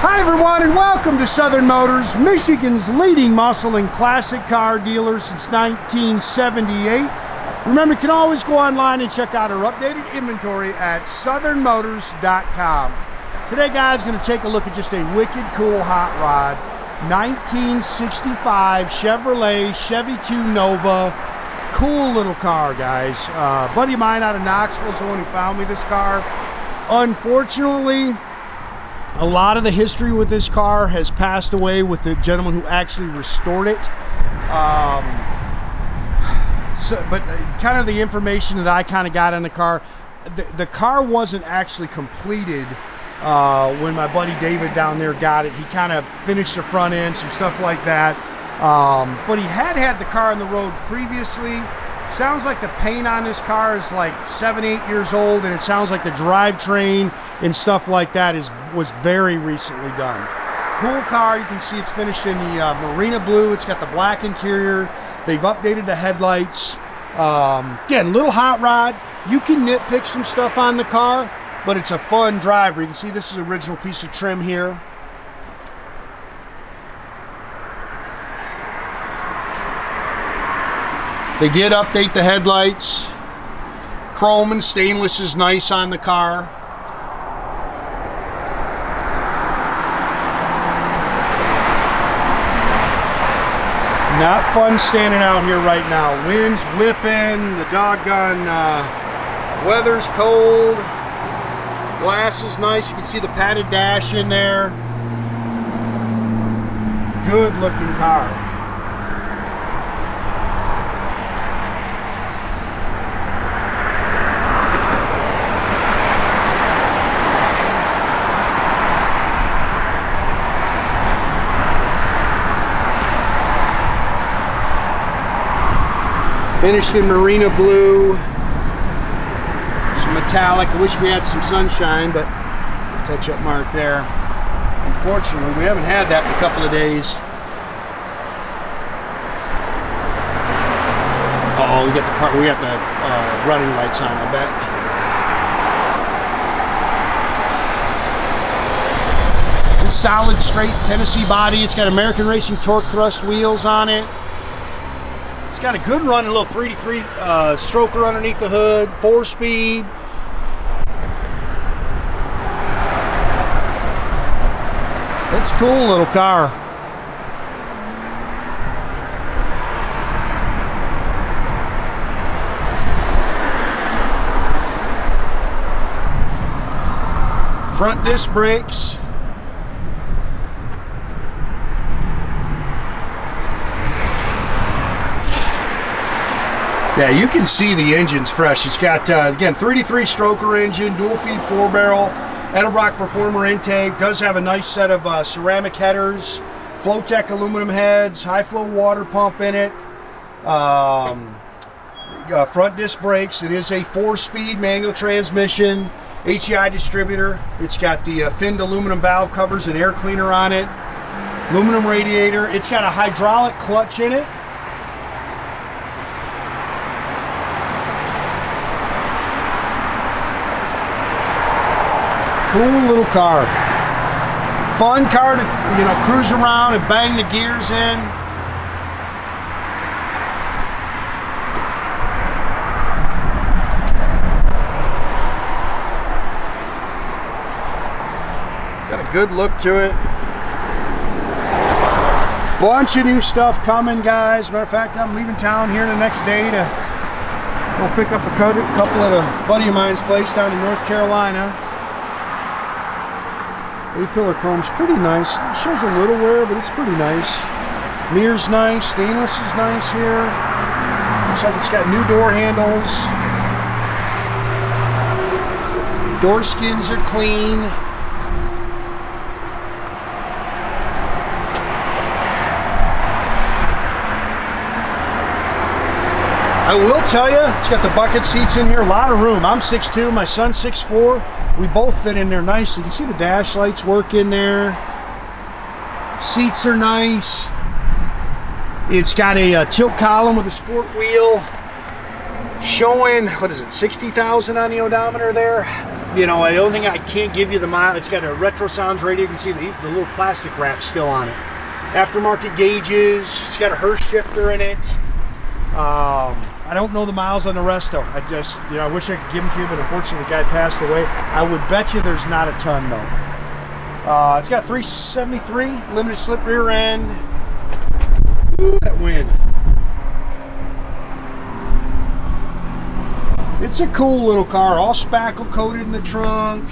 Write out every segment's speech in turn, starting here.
Hi everyone, and welcome to Southern Motors, Michigan's leading muscle and classic car dealer since 1978. Remember, you can always go online and check out our updated inventory at southernmotors.com. Today, guys, going to take a look at just a wicked cool hot rod, 1965 Chevrolet Chevy II Nova. Cool little car, guys. A buddy of mine out of Knoxville is the one who found me this car. Unfortunately, a lot of the history with this car has passed away with the gentleman who actually restored it. But kind of the information that I kind of got on the car, the car wasn't actually completed when my buddy David down there got it. He kind of finished the front end, some stuff like that. But he had the car on the road previously. Sounds like the paint on this car is like 7-8 years old, and it sounds like the drivetrain and stuff like that was very recently done. Cool car. You can see it's finished in the Marina blue. It's got the black interior. They've updated the headlights. Again, little hot rod. You can nitpick some stuff on the car, but it's a fun driver. You can see this is an original piece of trim here. They did update the headlights. Chrome and stainless is nice on the car. Not fun standing out here right now. Wind's whipping, the doggone weather's cold. Glass is nice. You can see the padded dash in there. Good looking car. Finished in Marina blue, some metallic. I wish we had some sunshine, but touch-up mark there. Unfortunately, we haven't had that in a couple of days. Uh-oh, we got the running lights on, I bet. Good, solid, straight Tennessee body. It's got American Racing torque thrust wheels on it. It's got a good run, a little 3-3 stroker underneath the hood, 4-speed. It's a cool little car. Front disc brakes. Yeah, you can see the engine's fresh. It's got, again, 33 stroker engine, dual feed 4-barrel, Edelbrock Performer intake. Does have a nice set of ceramic headers, Floteck aluminum heads, high flow water pump in it. Front disc brakes. It is a 4-speed manual transmission, HEI distributor. It's got the finned aluminum valve covers and air cleaner on it. Aluminum radiator. It's got a hydraulic clutch in it. Cool little car. Fun car to, cruise around and bang the gears in. Got a good look to it. Bunch of new stuff coming, guys. Matter of fact, I'm leaving town here the next day to go pick up a couple at a buddy of mine's place down in North Carolina. A-pillar chrome's pretty nice. It shows a little wear, but it's pretty nice. Mirror's nice. Stainless is nice here. Looks like it's got new door handles. Door skins are clean. I will tell you, it's got the bucket seats in here. A lot of room. I'm 6'2", my son's 6'4". We both fit in there nicely. You can see the dash lights work in there. Seats are nice. It's got a tilt column with a sport wheel. Showing, what is it, 60,000 on the odometer there. You know, the only thing I can't give you the mile, it's got a Retrosounds radio. You can see the little plastic wrap still on it. Aftermarket gauges. It's got a Hurst shifter in it. I don't know the miles on the rest though. I just, you know, I wish I could give them to you, but unfortunately the guy passed away. I would bet you there's not a ton though. It's got 373 limited slip rear end. Ooh, that wind. It's a cool little car, all spackle coated in the trunk.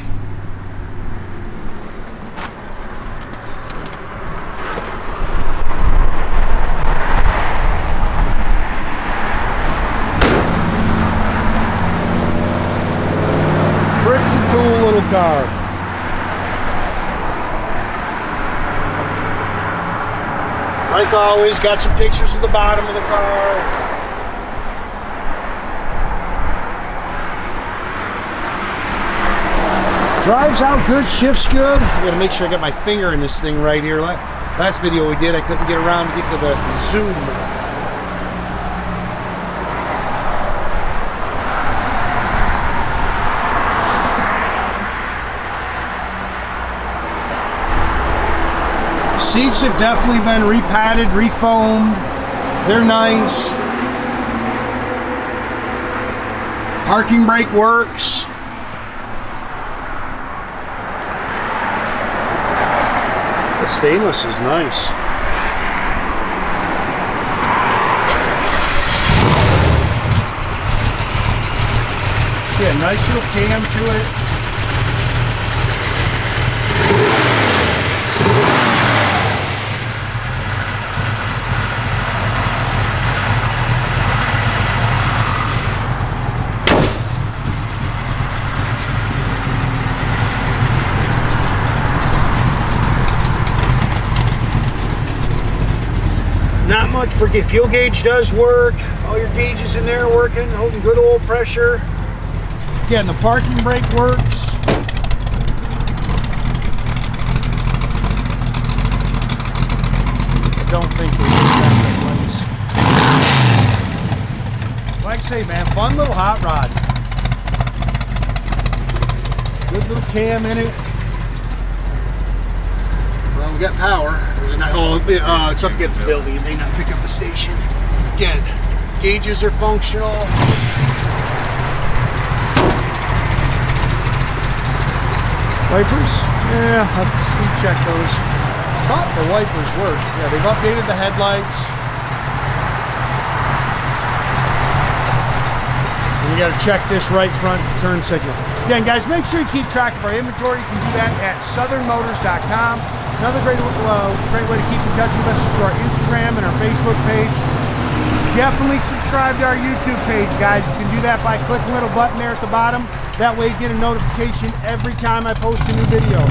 Pretty cool little car. Like always, got some pictures of the bottom of the car. Drives out good, shifts good. I gotta make sure I got my finger in this thing right here. Last video we did, I couldn't get around to get to the zoom. Seats have definitely been repadded, refoamed. They're nice. Parking brake works. The stainless is nice. Yeah, nice little cam to it. Not much for fuel gauge does work. All your gauges in there working, holding good oil pressure. Again, the parking brake works. I don't think we use that place. Like I say, man, fun little hot rod. Good little cam in it. Well, we got power. Oh, it's up against the building. It may not pick up the station. Again, gauges are functional. Wipers? Yeah, let's check those. Thought the wipers work. Yeah, they've updated the headlights. And you got to check this right front turn signal. Again, guys, make sure you keep track of our inventory. You can do that at southernmotors.com. Another great way to keep in touch with us is through our Instagram and our Facebook page. Definitely subscribe to our YouTube page, guys. You can do that by clicking the little button there at the bottom. That way you get a notification every time I post a new video.